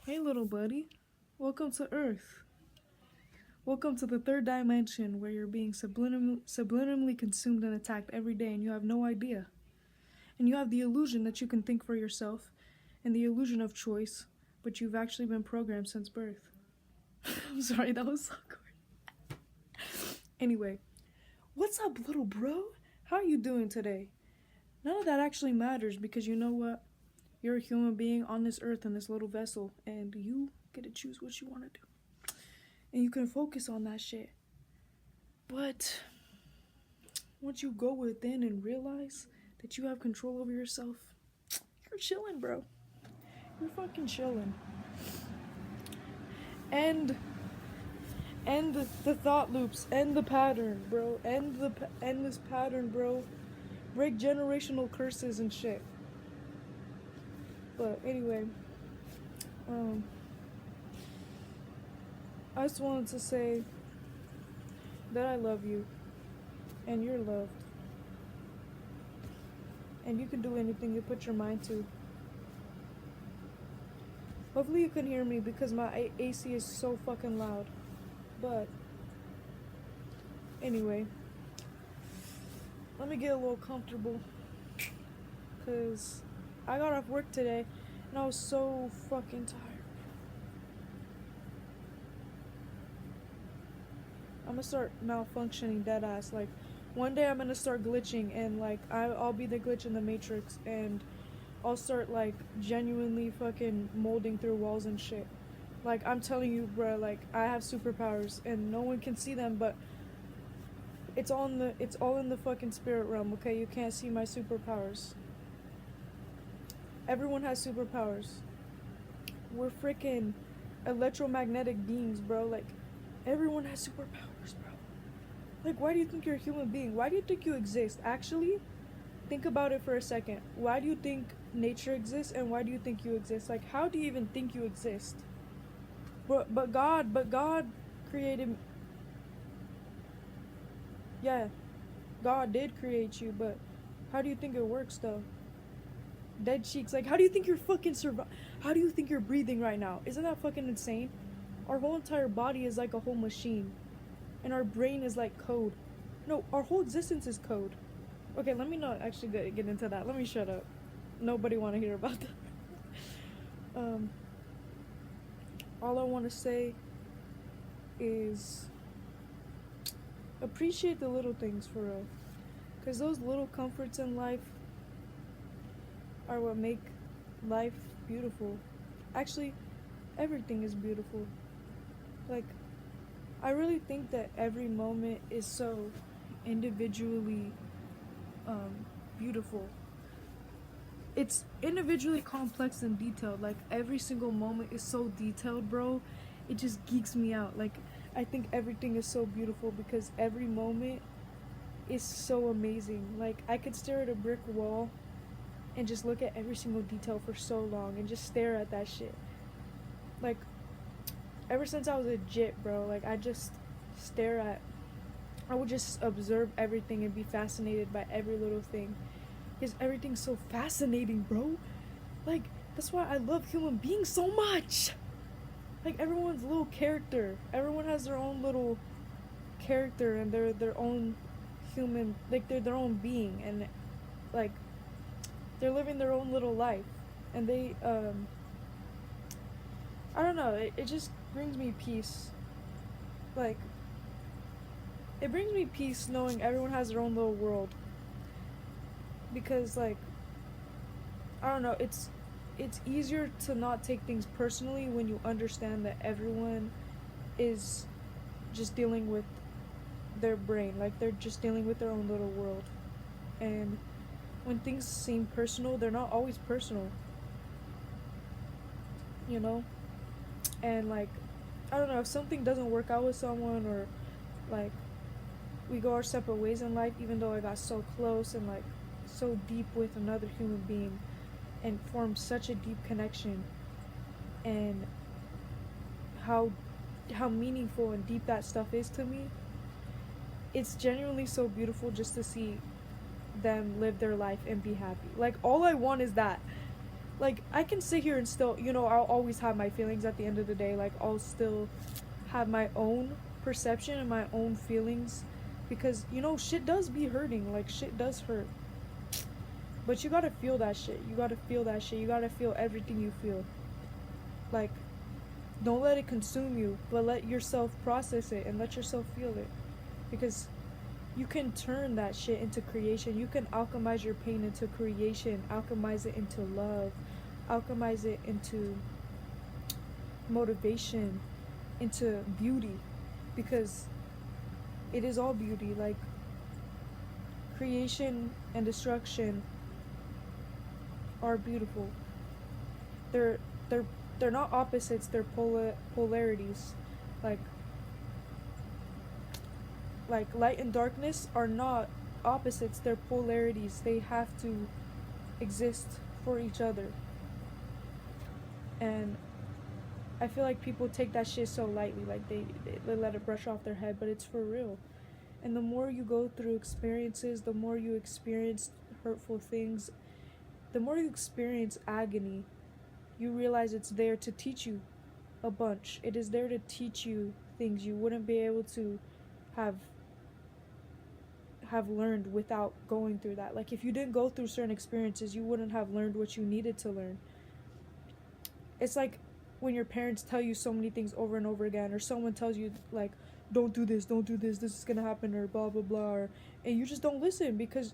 Hey, little buddy. Welcome to Earth. Welcome to the third dimension where you're being subliminally consumed and attacked every day and you have no idea. And you have the illusion that you can think for yourself and the illusion of choice, but you've actually been programmed since birth. I'm sorry, that was so good. Anyway, what's up, little bro? How are you doing today? None of that actually matters because you know what? You're a human being on this earth in this little vessel, and you get to choose what you want to do. And you can focus on that shit. But once you go within and realize that you have control over yourself, you're chilling, bro. You're fucking chilling. End the thought loops. End the pattern, bro. End this pattern, bro. Break generational curses and shit. But anyway, I just wanted to say that I love you, and you're loved, and you can do anything you put your mind to. Hopefully you can hear me because my AC is so fucking loud. But anyway, let me get a little comfortable because I got off work today and I was so fucking tired. I'm gonna start malfunctioning deadass. Like, one day I'm gonna start glitching and like I'll be the glitch in the Matrix and I'll start like genuinely fucking molding through walls and shit. Like, I'm telling you, bro, like I have superpowers and no one can see them, but it's all in the fucking spirit realm, okay? You can't see my superpowers. Everyone has superpowers. We're freaking electromagnetic beings, bro. Like, everyone has superpowers, bro. Like, why do you think you're a human being? Why do you think you exist? Actually, think about it for a second. Why do you think nature exists and why do you think you exist? Like, how do you even think you exist? But God created. Yeah, God did create you, but how do you think it works though? Dead cheeks. Like, how do you think you're fucking how do you think you're breathing right now? Isn't that fucking insane? Our whole entire body is like a whole machine. And our brain is like code. No, our whole existence is code. Okay, let me not actually get into that. Let me shut up. Nobody want to hear about that. All I want to say is appreciate the little things for real. Because those little comforts in life are what make life beautiful. Actually, everything is beautiful. Like, I really think that every moment is so individually beautiful. It's individually complex and detailed. Like, every single moment is so detailed, bro. It just geeks me out. Like, I think everything is so beautiful because every moment is so amazing. Like, I could stare at a brick wall and just look at every single detail for so long and just stare at that shit. Like, ever since I was a jit, bro, like, I would just observe everything and be fascinated by every little thing. Because everything's so fascinating, bro. Like, that's why I love human beings so much. Like, everyone's little character. Everyone has their own little character and they're their own human, like, they're their own being. And, like, they're living their own little life. And they, I don't know, it just brings me peace. Like, it brings me peace knowing everyone has their own little world. Because, like, I don't know, it's easier to not take things personally when you understand that everyone is just dealing with their brain. Like, they're just dealing with their own little world. And when things seem personal, they're not always personal. You know? And, like, I don't know, if something doesn't work out with someone or, like, we go our separate ways in life, even though I got so close and, like, so deep with another human being and formed such a deep connection, and how meaningful and deep that stuff is to me, it's genuinely so beautiful just to see them live their life and be happy. Like, all I want is that. Like, I can sit here and still, I'll always have my feelings at the end of the day. Like, I'll still have my own perception and my own feelings, because shit does be hurting. Like, shit does hurt, but you gotta feel that shit. You gotta feel that shit. You gotta feel everything you feel. Like, don't let it consume you, but let yourself process it and let yourself feel it, because you can turn that shit into creation. You can alchemize your pain into creation, alchemize it into love, alchemize it into motivation, into beauty, because it is all beauty. Like, creation and destruction are beautiful. They're they're they're not opposites, they're polarities. Like light and darkness are not opposites, they're polarities. They have to exist for each other. And I feel like people take that shit so lightly, like they let it brush off their head, but it's for real. And the more you go through experiences, the more you experience hurtful things, the more you experience agony, you realize it's there to teach you a bunch. It is there to teach you things you wouldn't be able to have learned without going through that. Like, if you didn't go through certain experiences, you wouldn't have learned what you needed to learn. It's like when your parents tell you so many things over and over again, or someone tells you, like, don't do this, this is gonna happen, or blah blah blah, and you just don't listen, because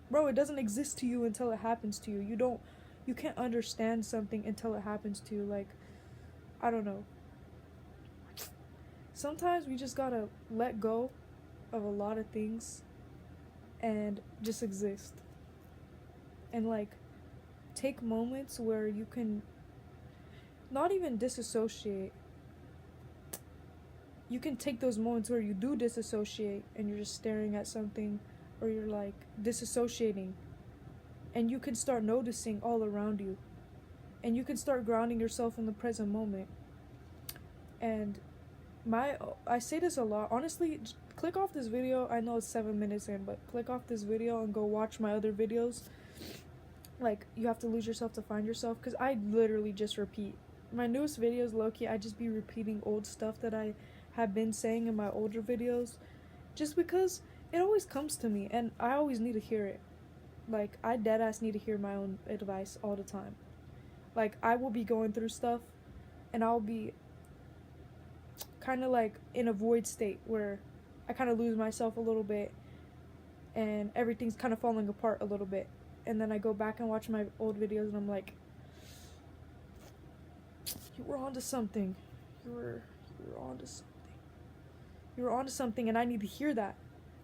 bro, it doesn't exist to you until it happens to you. You can't understand something until it happens to you. Like, I don't know. Sometimes we just gotta let go of a lot of things and just exist. And, like, take moments where you can not even disassociate. You can take those moments where you do disassociate and you're just staring at something, or you're like disassociating, and you can start noticing all around you, and you can start grounding yourself in the present moment. And I say this a lot, honestly. Click off this video. I know it's 7 minutes in, but click off this video and go watch my other videos. Like, you have to lose yourself to find yourself, because I literally just repeat my newest videos. Low-key, I just be repeating old stuff that I have been saying in my older videos, just because it always comes to me and I always need to hear it. Like, I deadass need to hear my own advice all the time. Like, I will be going through stuff and I'll be kind of like in a void state where I kind of lose myself a little bit and everything's kind of falling apart a little bit, and then I go back and watch my old videos and I'm like, you were onto something. You were onto something. You were onto something, and I need to hear that.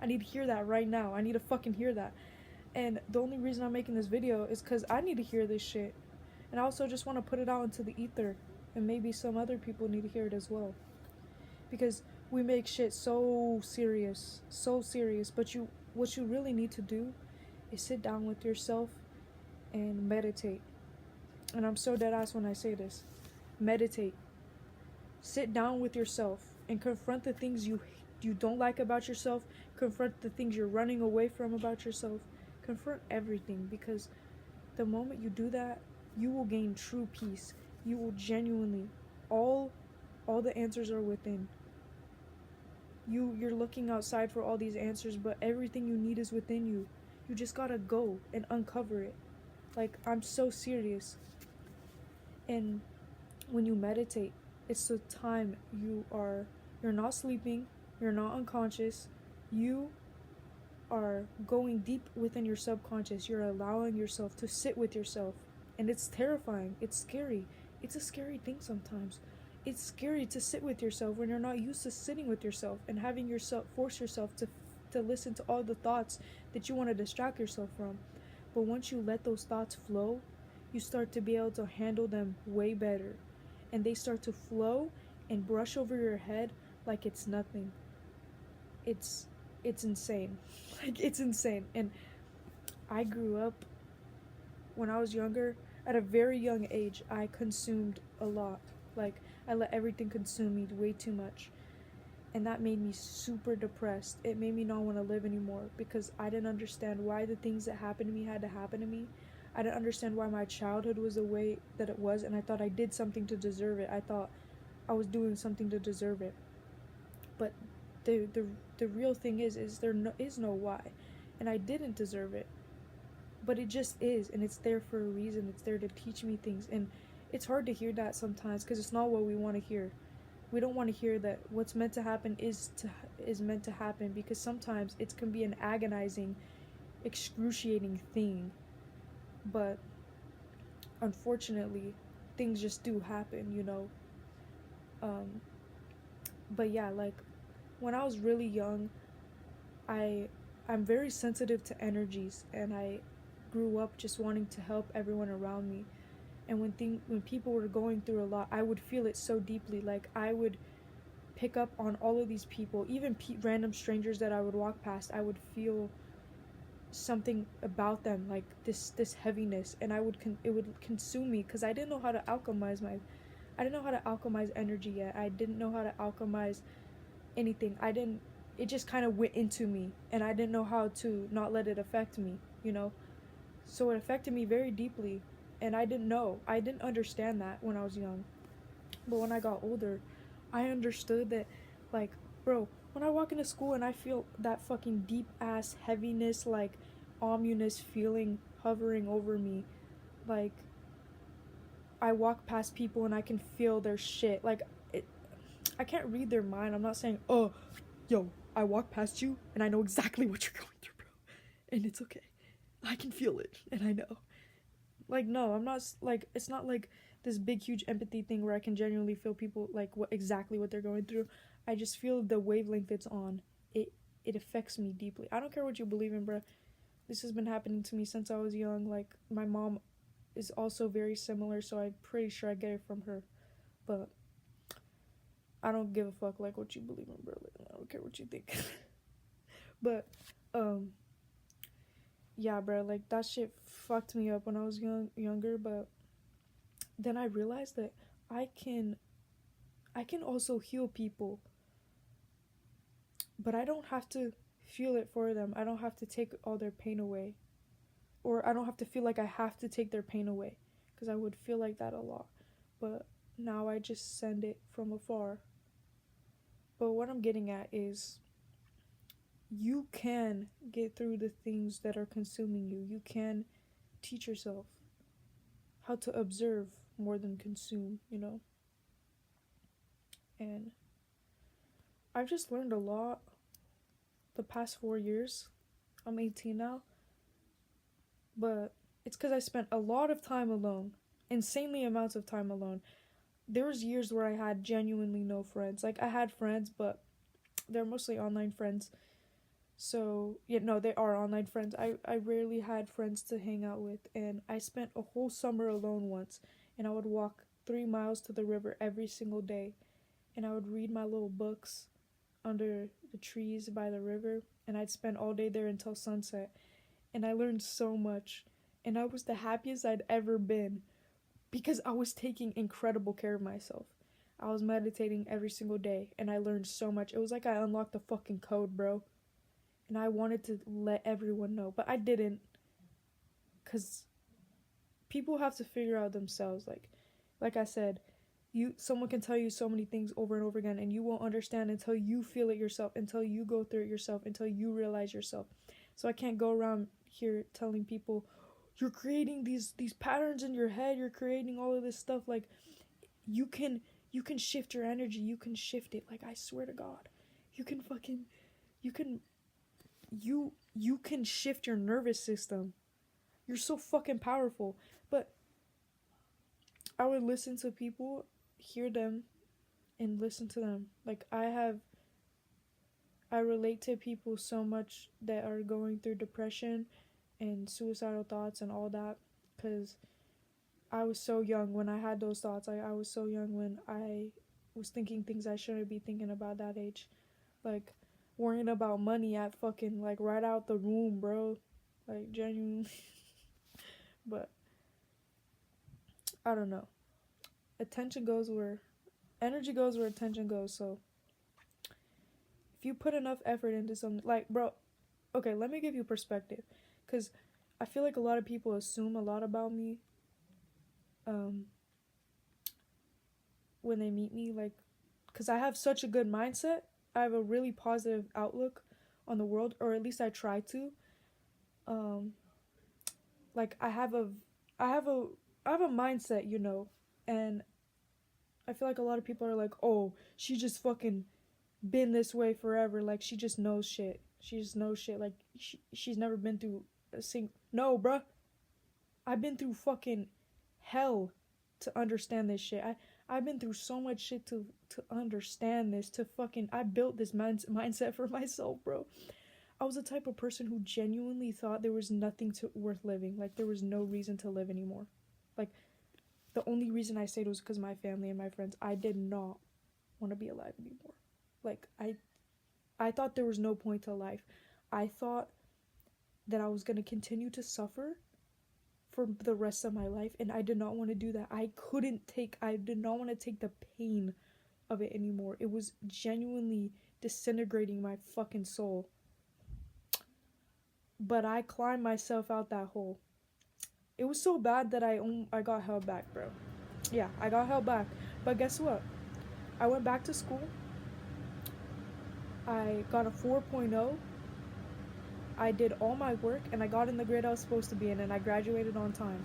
I need to hear that right now. I need to fucking hear that. And the only reason I'm making this video is because I need to hear this shit. And I also just want to put it out into the ether, and maybe some other people need to hear it as well. Because we make shit so serious, but what you really need to do is sit down with yourself and meditate. And I'm so dead ass when I say this. Meditate. Sit down with yourself and confront the things you don't like about yourself. Confront the things you're running away from about yourself. Confront everything, because the moment you do that, you will gain true peace. You will genuinely, all the answers are within. You're looking outside for all these answers, but everything you need is within you. You just gotta go and uncover it. Like, I'm so serious. And when you meditate, it's the time you're not sleeping, you're not unconscious, you are going deep within your subconscious. You're allowing yourself to sit with yourself, and it's terrifying. It's scary. It's a scary thing sometimes. It's scary to sit with yourself when you're not used to sitting with yourself and having yourself force yourself to listen to all the thoughts that you want to distract yourself from. But once you let those thoughts flow, you start to be able to handle them way better, and they start to flow and brush over your head like it's nothing. It's insane. Like, it's insane. And I grew up, when I was younger, at a very young age, I consumed a lot. Like, I let everything consume me way too much. And that made me super depressed. It made me not want to live anymore, because I didn't understand why the things that happened to me had to happen to me. I didn't understand why my childhood was the way that it was, and I thought I did something to deserve it. I thought I was doing something to deserve it. But the the the real thing is there is no why, and I didn't deserve it. But it just is, and it's there for a reason. It's there to teach me things, and it's hard to hear that sometimes because it's not what we want to hear. We don't want to hear that what's meant to happen is meant to happen, because sometimes it can be an agonizing, excruciating thing. But unfortunately, things just do happen, you know. Um, but yeah, like when I was really young, I I'm very sensitive to energies, and I grew up just wanting to help everyone around me. And when people were going through a lot, I would feel it so deeply. Like I would pick up on all of these people, even random strangers that I would walk past. I would feel something about them, like this heaviness, and it would consume me because I didn't know how to alchemize energy yet. I didn't know how to alchemize anything. I didn't It just kind of went into me, and I didn't know how to not let it affect me, you know. So it affected me very deeply, and I didn't understand that when I was young. But when I got older, I understood that, like, bro, when I walk into school and I feel that fucking deep ass heaviness, like ominous feeling hovering over me, like I walk past people and I can feel their shit. Like it, I can't read their mind. I'm not saying, oh, yo, I walk past you and I know exactly what you're going through, bro, and it's okay. I can feel it, and I know. Like, no, I'm not, like, it's not like this big huge empathy thing where I can genuinely feel people, like, what they're going through. I just feel the wavelength it's on. It affects me deeply. I don't care what you believe in, bro. This has been happening to me since I was young. Like, my mom is also very similar, so I'm pretty sure I get it from her. But I don't give a fuck, like, what you believe in, bro. Like, I don't care what you think. But um yeah, bro, like that shit fucked me up when I was younger. But then I realized that I can I can also heal people, but I don't have to feel it for them. I don't have to take all their pain away, or I don't have to feel like I have to take their pain away, because I would feel like that a lot. But now I just send it from afar. But what I'm getting at is you can get through the things that are consuming you. You can teach yourself how to observe more than consume, you know? And I've just learned a lot the past 4 years. I'm 18 now, but it's because I spent a lot of time alone, insanely amounts of time alone. There was years where I had genuinely no friends. Like, I had friends, but they're mostly online friends. So, yeah, no, they are online friends. I rarely had friends to hang out with, and I spent a whole summer alone once, and I would walk 3 miles to the river every single day, and I would read my little books under the trees by the river, and I'd spend all day there until sunset. And I learned so much, and I was the happiest I'd ever been because I was taking incredible care of myself. I was meditating every single day, and I learned so much. It was like I unlocked the fucking code, bro. And I wanted to let everyone know, but I didn't, because people have to figure out themselves. Like I said, someone can tell you so many things over and over again, and you won't understand until you feel it yourself, until you go through it yourself, until you realize yourself. So I can't go around here telling people, you're creating these patterns in your head, you're creating all of this stuff. Like, you can shift your energy, you can shift it. Like, I swear to God, you can fucking you can you can shift your nervous system. You're so fucking powerful. But I would listen to people, hear them, and listen to them. Like, I relate to people so much that are going through depression and suicidal thoughts and all that, because I was so young when I had those thoughts. I was so young when I was thinking things I shouldn't be thinking about that age. Like, worrying about money at fucking, like, right out the womb, bro. Like, genuinely. But I don't know. Energy goes where attention goes. So if you put enough effort into something, like, bro, okay, let me give you perspective, because I feel like a lot of people assume a lot about me um when they meet me, like, because I have such a good mindset. I have a really positive outlook on the world, or at least I try to. um like I have a I have a mindset, you know. And I feel like a lot of people are like, oh, she just fucking been this way forever, like she just knows shit, she just knows shit, like she's never been through a single. No, bruh, I've been through fucking hell to understand this shit. I've been through so much shit to understand this, to fucking, I built this mindset for myself, bro. I was the type of person who genuinely thought there was nothing to worth living, like there was no reason to live anymore. Like the only reason I stayed was because of my family and my friends. I did not want to be alive anymore. Like I thought there was no point to life. I thought that I was going to continue to suffer for the rest of my life, and I did not want to do that. I did not want to take the pain of it anymore. It was genuinely disintegrating my fucking soul. But I climbed myself out that hole. It was so bad that I got held back, bro. Yeah, I got held back. But guess what? I went back to school. I got a 4.0. I did all my work, and I got in the grade I was supposed to be in, and I graduated on time.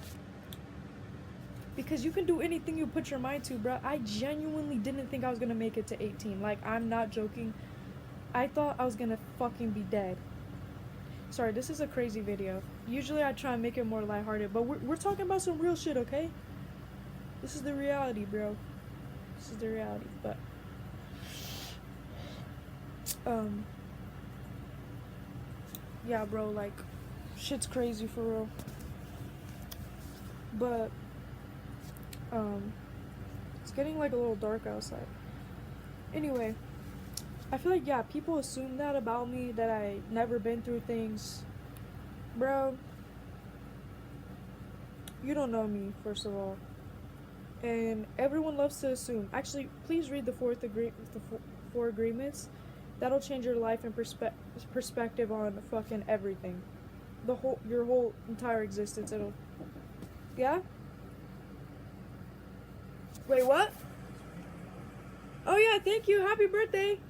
Because you can do anything you put your mind to, bro. I genuinely didn't think I was gonna make it to 18. Like, I'm not joking. I thought I was gonna fucking be dead. Sorry, this is a crazy video. Usually I try and make it more lighthearted, but we're talking about some real shit, okay? This is the reality, bro. This is the reality, but yeah, bro, like, shit's crazy for real. But it's getting like a little dark outside. Anyway, I feel like, yeah, people assume that about me, that I never been through things. Bro, you don't know me, first of all. And everyone loves to assume. Actually, please read the four agreements. That'll change your life and perspective on fucking everything. Your whole entire existence. It'll, yeah? Wait, what? Oh yeah, thank you. Happy birthday.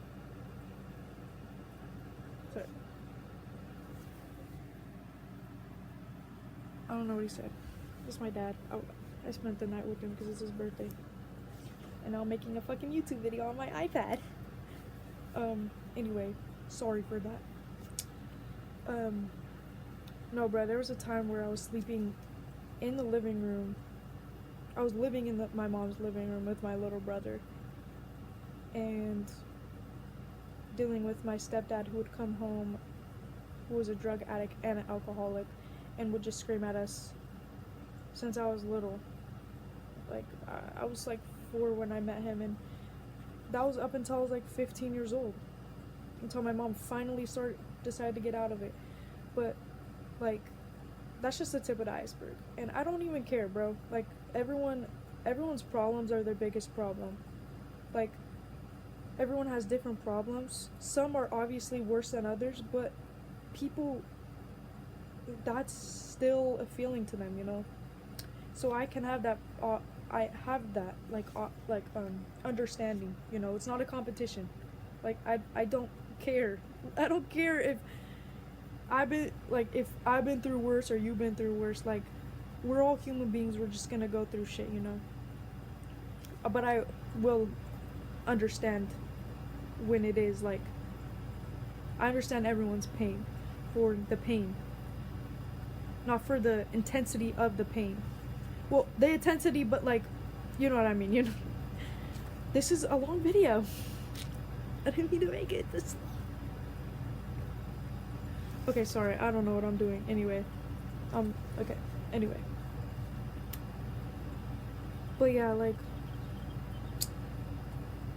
Sorry. I don't know what he said. It's my dad. I spent the night with him because it's his birthday. And now I'm making a fucking YouTube video on my iPad. Anyway, sorry for that. No, bro, there was a time where I was sleeping in the living room. I was living in my mom's living room with my little brother. And dealing with my stepdad, who would come home, who was a drug addict and an alcoholic, and would just scream at us since I was little. Like, I was like 4 when I met him, and that was up until I was like 15 years old. Until my mom finally decided to get out of it. But, like, that's just the tip of the iceberg. And I don't even care, bro. Like, everyone's problems are their biggest problem. Like, everyone has different problems. Some are obviously worse than others, but people, that's still a feeling to them, you know? So I can have that, understanding, you know? It's not a competition. Like, I don't care. I don't care if I've been through worse or you've been through worse. Like, we're all human beings. We're just gonna go through shit, you know? But I will understand when it is, like, I understand everyone's pain for the pain, not for the intensity of the pain. Well, the intensity, but, like, you know what I mean, you know? This is a long video. I didn't mean to make it this long. Okay, sorry, I don't know what I'm doing. Anyway, okay, anyway. But yeah, like,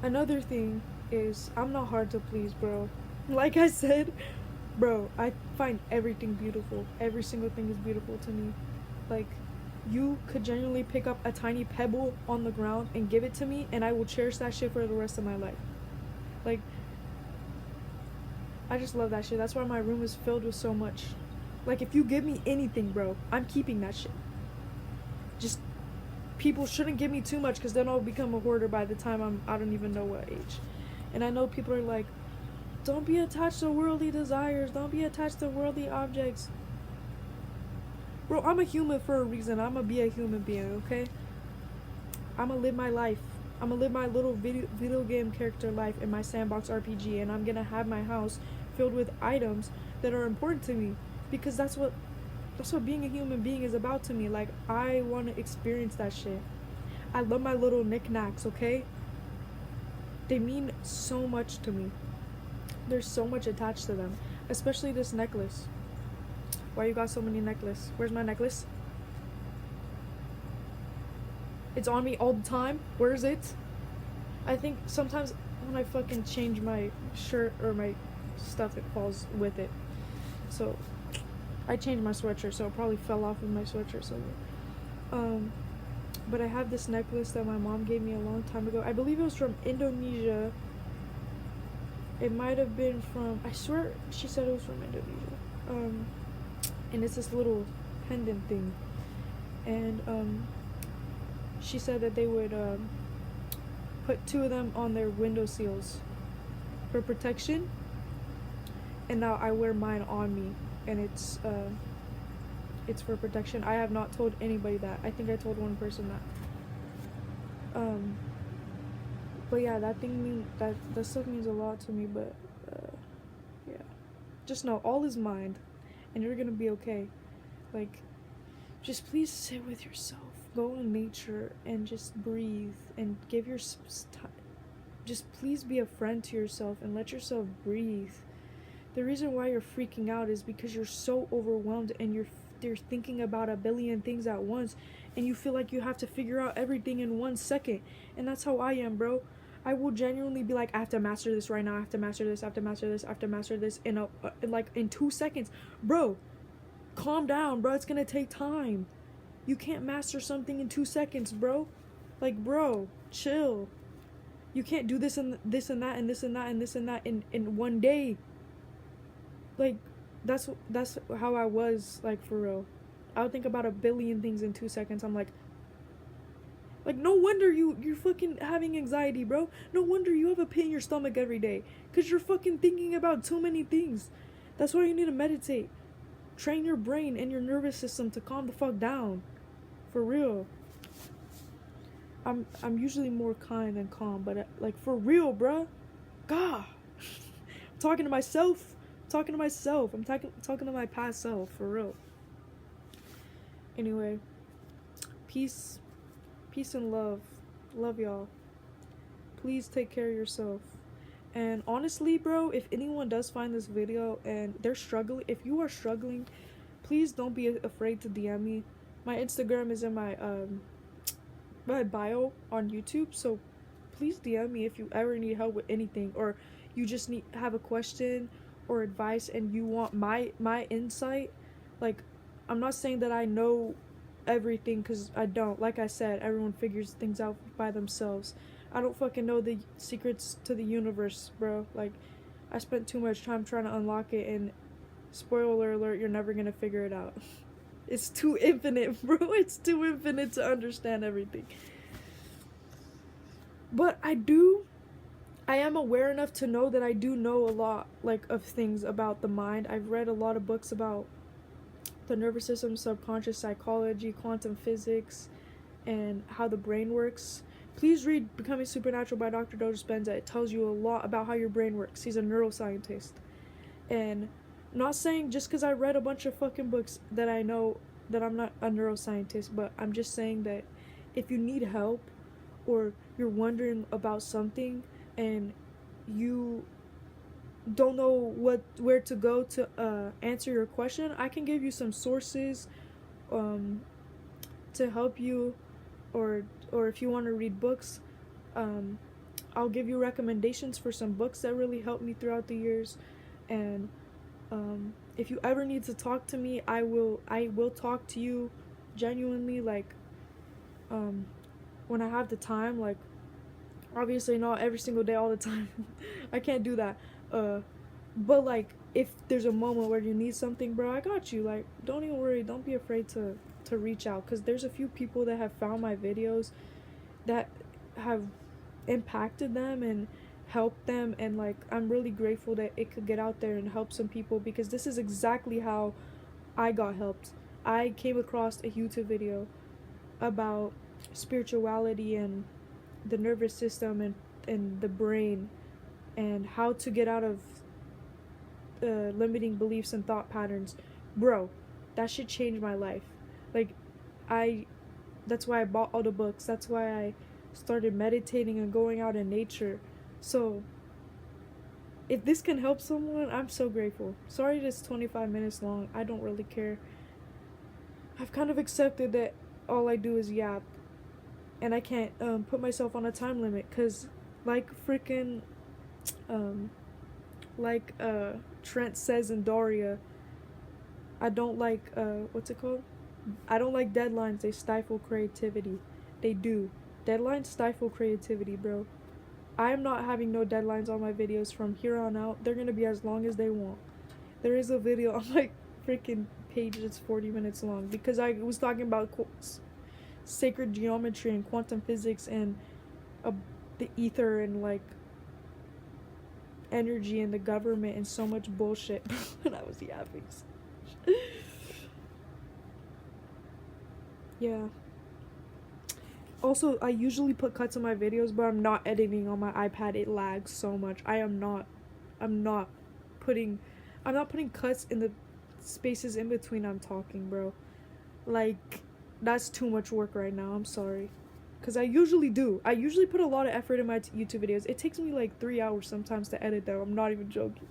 another thing is, I'm not hard to please, bro. Like I said, bro, I find everything beautiful. Every single thing is beautiful to me. Like, you could genuinely pick up a tiny pebble on the ground and give it to me, and I will cherish that shit for the rest of my life. Like, I just love that shit. That's why my room is filled with so much Like, if you give me anything, bro, I'm keeping that shit. Just, people shouldn't give me too much, because then I'll become a hoarder by the time I don't even know what age. And I know people are like, don't be attached to worldly desires, don't be attached to worldly objects. Bro, I'm a human for a reason. I'm gonna be a human being, okay? I'm gonna live my life. I'm gonna live my little video game character life in my sandbox RPG, and I'm gonna have my house filled with items that are important to me, because that's what being a human being is about to me. Like, I want to experience that shit. I love my little knickknacks, okay? They mean so much to me. There's so much attached to them, especially this necklace. Why you got so many necklaces? Where's my necklace? It's on me all the time. Where is it? I think sometimes when I fucking change my shirt or my stuff, it falls with it. So I changed my sweatshirt, so it probably fell off of my sweatshirt somewhere. But I have this necklace that my mom gave me a long time ago. I believe it was from Indonesia. It might have been from, I swear she said it was from Indonesia. And it's this little pendant thing. And she said that they would put 2 of them on their window seals for protection. And now I wear mine on me, and it's for protection. I have not told anybody that. I think I told one person that. But yeah, that stuff means a lot to me. But yeah, just know all is mind, and you're gonna be okay. Like, just please sit with yourself. Go in nature and just breathe and give your just please be a friend to yourself and let yourself breathe. The reason why you're freaking out is because you're so overwhelmed and you're thinking about a billion things at once, and you feel like you have to figure out everything in 1 second. And that's how I am, bro. I will genuinely be like, I have to master this right now. I have to master this. I have to master this. I have to master this in in 2 seconds, bro. Calm down, bro. It's gonna take time. You can't master something in 2 seconds, bro. Like, bro, chill. You can't do this and this and that and this and that and this and that in 1 day. Like, that's how I was, like, for real. I would think about a billion things in 2 seconds. I'm like, no wonder you're fucking having anxiety, bro. No wonder you have a pit in your stomach every day, because you're fucking thinking about too many things. That's why you need to meditate. Train your brain and your nervous system to calm the fuck down. For real. I'm usually more kind than calm, but like, for real, bruh. God. I'm talking to myself. I'm talking to my past self, for real. Anyway, peace and love. Love y'all. Please take care of yourself. And honestly, bro, if anyone does find this video and they're struggling, if you are struggling, please don't be afraid to DM me. My Instagram is in my my bio on YouTube, so please DM me if you ever need help with anything, or you just have a question or advice and you want my insight. Like, I'm not saying that I know everything, because I don't. Like I said, everyone figures things out by themselves. I don't fucking know the secrets to the universe, bro. Like, I spent too much time trying to unlock it, and spoiler alert, you're never gonna figure it out. It's too infinite, bro. It's too infinite to understand everything. But I am aware enough to know that I do know a lot, like, of things about the mind. I've read a lot of books about the nervous system, subconscious psychology, quantum physics, and how the brain works. Please read Becoming Supernatural by Dr. Joe Dispenza. It tells you a lot about how your brain works. He's a neuroscientist. And I'm not saying just because I read a bunch of fucking books that I know that I'm not a neuroscientist, but I'm just saying that if you need help, or you're wondering about something and you don't know where to go to answer your question, I can give you some sources to help you, or if you want to read books, I'll give you recommendations for some books that really helped me throughout the years. And if you ever need to talk to me, I will talk to you genuinely, like, when I have the time. Like, obviously not every single day all the time. I can't do that. But like, if there's a moment where you need something, bro, I got you. Like, don't even worry. Don't be afraid to reach out, because there's a few people that have found my videos that have impacted them and helped them, and like I'm really grateful that it could get out there and help some people, because this is exactly how I got helped. I came across a YouTube video about spirituality and the nervous system and the brain, and how to get out of limiting beliefs and thought patterns. Bro, that shit changed my life. Like, that's why I bought all the books. That's why I started meditating and going out in nature. So if this can help someone, I'm so grateful. Sorry it's 25 minutes long. I don't really care. I've kind of accepted that all I do is yap, and I can't put myself on a time limit, because like freaking Trent says in Daria, I don't like what's it called? I don't like deadlines. They stifle creativity. They do. Deadlines stifle creativity, bro. I am not having no deadlines on my videos from here on out. They're gonna be as long as they want. There is a video on my freaking page that's 40 minutes long, because I was talking about sacred geometry and quantum physics and the ether and like energy and the government and so much bullshit when I was yapping. Yeah. Also, I usually put cuts in my videos, but I'm not editing on my iPad. It lags so much. I'm not putting cuts in the spaces in between I'm talking, bro. Like, that's too much work right now. I'm sorry. Because I usually do. I usually put a lot of effort in my YouTube videos. It takes me like 3 hours sometimes to edit them. I'm not even joking.